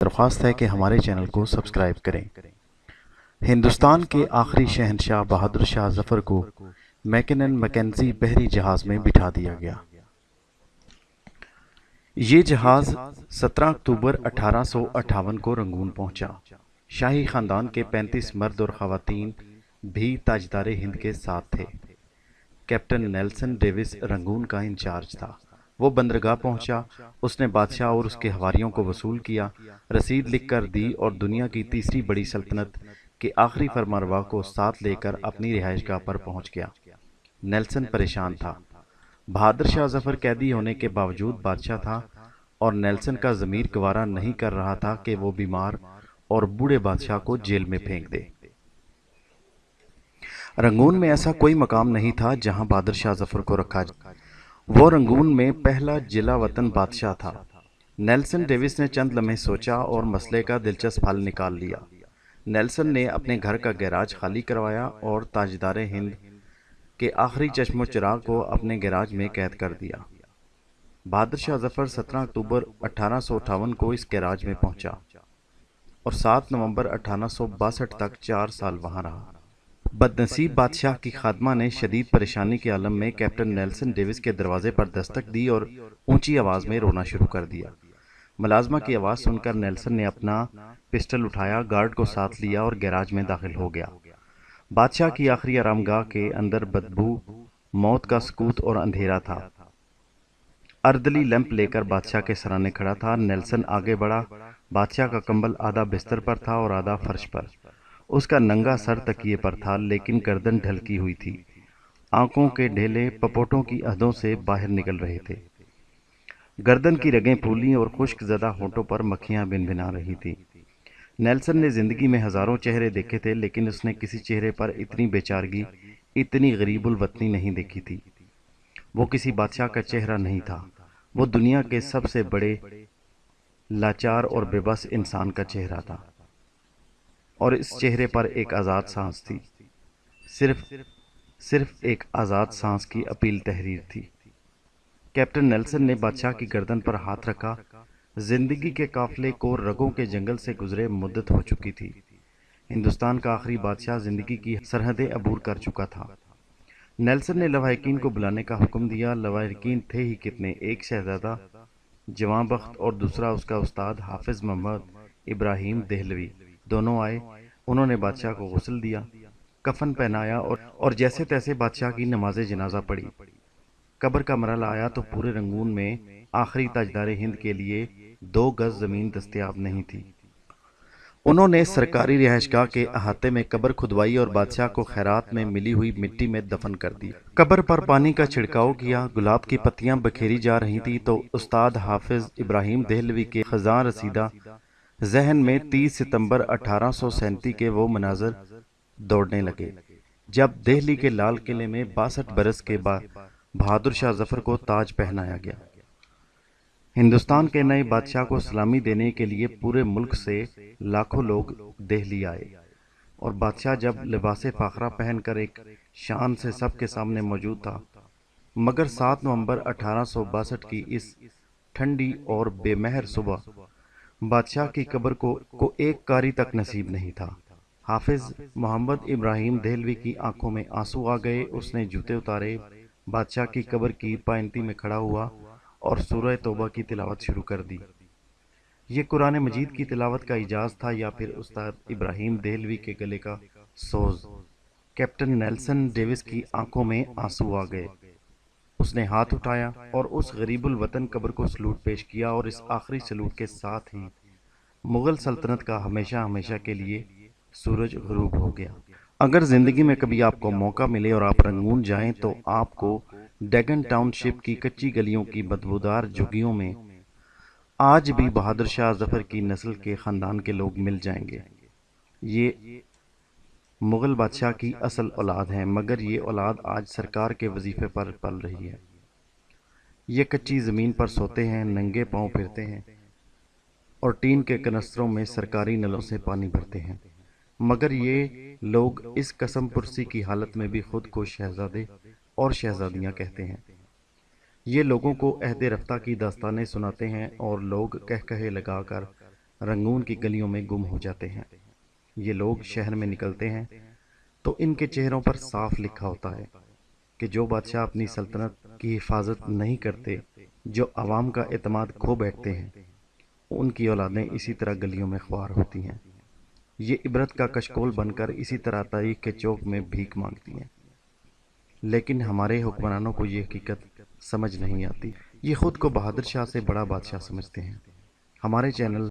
درخواست ہے کہ ہمارے چینل کو سبسکرائب کریں۔ ہندوستان کے آخری شہنشاہ بہادر شاہ ظفر کو میکنن مکنزی بحری جہاز میں بٹھا دیا گیا۔ یہ جہاز 17 اکتوبر 1858 کو رنگون پہنچا۔ شاہی خاندان کے 35 مرد اور خواتین بھی تاجدار ہند کے ساتھ تھے۔ کیپٹن نیلسن ڈیوس رنگون کا انچارج تھا۔ وہ بندرگاہ پہنچا، اس نے بادشاہ اور اس کے حواریوں کو وصول کیا، رسید لکھ کر دی اور دنیا کی تیسری بڑی سلطنت کے آخری فرمانروا کو ساتھ لے کر اپنی رہائش گاہ پر پہنچ گیا۔ نیلسن پریشان تھا۔ بہادر شاہ ظفر قیدی ہونے کے باوجود بادشاہ تھا اور نیلسن کا ضمیر گوارا نہیں کر رہا تھا کہ وہ بیمار اور بوڑھے بادشاہ کو جیل میں پھینک دے۔ رنگون میں ایسا کوئی مقام نہیں تھا جہاں بہادر شاہ ظفر کو رکھا جائے۔ وہ رنگون میں پہلا جلا وطن بادشاہ تھا۔ نیلسن ڈیوس نے چند لمحے سوچا اور مسئلے کا دلچسپ حل نکال لیا۔ نیلسن نے اپنے گھر کا گیراج خالی کروایا اور تاجدار ہند کے آخری چشم و چراغ کو اپنے گیراج میں قید کر دیا۔ بہادر شاہ ظفر 17 اکتوبر 1858 کو اس گیراج میں پہنچا اور 7 نومبر 1862 تک 4 سال وہاں رہا۔ بدنصیب بادشاہ کی خادمہ نے شدید پریشانی کے عالم میں کیپٹن نیلسن ڈیوس کے دروازے پر دستک دی اور اونچی آواز میں رونا شروع کر دیا۔ ملازمہ کی آواز سن کر نیلسن نے اپنا پسٹل اٹھایا، گارڈ کو ساتھ لیا اور گیراج میں داخل ہو گیا۔ بادشاہ کی آخری آرام گاہ کے اندر بدبو، موت کا سکوت اور اندھیرا تھا۔ اردلی لیمپ لے کر بادشاہ کے سرانے کھڑا تھا۔ نیلسن آگے بڑھا۔ بادشاہ کا کمبل آدھا بستر پر تھا اور آدھا فرش پر۔ اس کا ننگا سر تکیے پر تھا لیکن گردن ڈھلکی ہوئی تھی۔ آنکھوں کے ڈھیلے پپوٹوں کی حدوں سے باہر نکل رہے تھے۔ گردن کی رگیں پھولیں اور خشک زدہ ہونٹوں پر مکھیاں بن بنا رہی تھی۔ نیلسن نے زندگی میں ہزاروں چہرے دیکھے تھے لیکن اس نے کسی چہرے پر اتنی بے چارگی، اتنی غریب الوطنی نہیں دیکھی تھی۔ وہ کسی بادشاہ کا چہرہ نہیں تھا، وہ دنیا کے سب سے بڑے لاچار اور بے بس انسان کا چہرہ تھا، اور اس چہرے پر ایک آزاد سانس تھی، صرف ایک آزاد سانس کی اپیل تحریر تھی۔ کیپٹن نیلسن نے بادشاہ کی گردن پر ہاتھ رکھا۔ زندگی کے قافلے کو رگوں کے جنگل سے گزرے مدت ہو چکی تھی۔ ہندوستان کا آخری بادشاہ زندگی کی سرحدیں عبور کر چکا تھا۔ نیلسن نے لواحقین کو بلانے کا حکم دیا۔ لواحقین تھے ہی کتنے، ایک شہزادہ جواں بخت اور دوسرا اس کا استاد حافظ محمد ابراہیم دہلوی، دونوں آئے۔ انہوں نے بادشاہ کو غسل دیا، کفن پہنایا اور جیسے تیسے بادشاہ کی نماز جنازہ پڑھی۔ قبر کا مرحلہ آیا تو پورے رنگون میں آخری تاجدار ہند کے لیے 2 گز زمین دستیاب نہیں تھی۔ انہوں نے سرکاری رہائش گاہ کے احاطے میں قبر کھدوائی اور بادشاہ کو خیرات میں ملی ہوئی مٹی میں دفن کر دیا۔ قبر پر پانی کا چھڑکاؤ کیا، گلاب کی پتیاں بکھیری جا رہی تھی تو استاد حافظ ابراہیم دہلوی کے خزاں رسیدہ ذہن میں 30 ستمبر 1837 کے وہ مناظر دوڑنے لگے جب دہلی کے لال قلعے میں 62 برس کے بعد بہادر شاہ ظفر کو تاج پہنایا گیا۔ ہندوستان کے نئے بادشاہ کو سلامی دینے کے لیے پورے ملک سے لاکھوں لوگ دہلی آئے اور بادشاہ جب لباس فاخرہ پہن کر ایک شان سے سب کے سامنے موجود تھا، مگر 7 نومبر 1862 کی اس ٹھنڈی اور بے مہر صبح بادشاہ کی قبر کو ایک کاری تک نصیب نہیں تھا۔ حافظ محمد ابراہیم دہلوی کی آنکھوں میں آنسو آ گئے۔ اس نے جوتے اتارے، بادشاہ کی قبر کی پائنتی میں کھڑا ہوا اور سورہ توبہ کی تلاوت شروع کر دی۔ یہ قرآن مجید کی تلاوت کا اعجاز تھا یا پھر استاد ابراہیم دہلوی کے گلے کا سوز؟ کیپٹن نیلسن ڈیوس کی آنکھوں میں آنسو آ گئے۔ اس نے ہاتھ اٹھایا اور اس غریب الوطن قبر کو سلوٹ پیش کیا، اور اس آخری سلوٹ کے ساتھ ہی مغل سلطنت کا ہمیشہ ہمیشہ کے لیے سورج غروب ہو گیا۔ اگر زندگی میں کبھی آپ کو موقع ملے اور آپ رنگون جائیں تو آپ کو ڈیگن ٹاؤن شپ کی کچی گلیوں کی بدبودار جھگیوں میں آج بھی بہادر شاہ ظفر کی نسل کے خاندان کے لوگ مل جائیں گے۔ یہ مغل بادشاہ کی اصل اولاد ہیں، مگر یہ اولاد آج سرکار کے وظیفے پر پل رہی ہے۔ یہ کچی زمین پر سوتے ہیں، ننگے پاؤں پھرتے ہیں اور ٹین کے کنستروں میں سرکاری نلوں سے پانی بھرتے ہیں، مگر یہ لوگ اس قسم پرسی کی حالت میں بھی خود کو شہزادے اور شہزادیاں کہتے ہیں۔ یہ لوگوں کو عہد رفتہ کی داستانیں سناتے ہیں اور لوگ کہے لگا کر رنگون کی گلیوں میں گم ہو جاتے ہیں۔ یہ لوگ شہر میں نکلتے ہیں تو ان کے چہروں پر صاف لکھا ہوتا ہے کہ جو بادشاہ اپنی سلطنت کی حفاظت نہیں کرتے، جو عوام کا اعتماد کھو بیٹھتے ہیں، ان کی اولادیں اسی طرح گلیوں میں خوار ہوتی ہیں۔ یہ عبرت کا کشکول بن کر اسی طرح تاریخ کے چوک میں بھیک مانگتی ہیں۔ لیکن ہمارے حکمرانوں کو یہ حقیقت سمجھ نہیں آتی۔ یہ خود کو بہادر شاہ سے بڑا بادشاہ سمجھتے ہیں۔ ہمارے چینل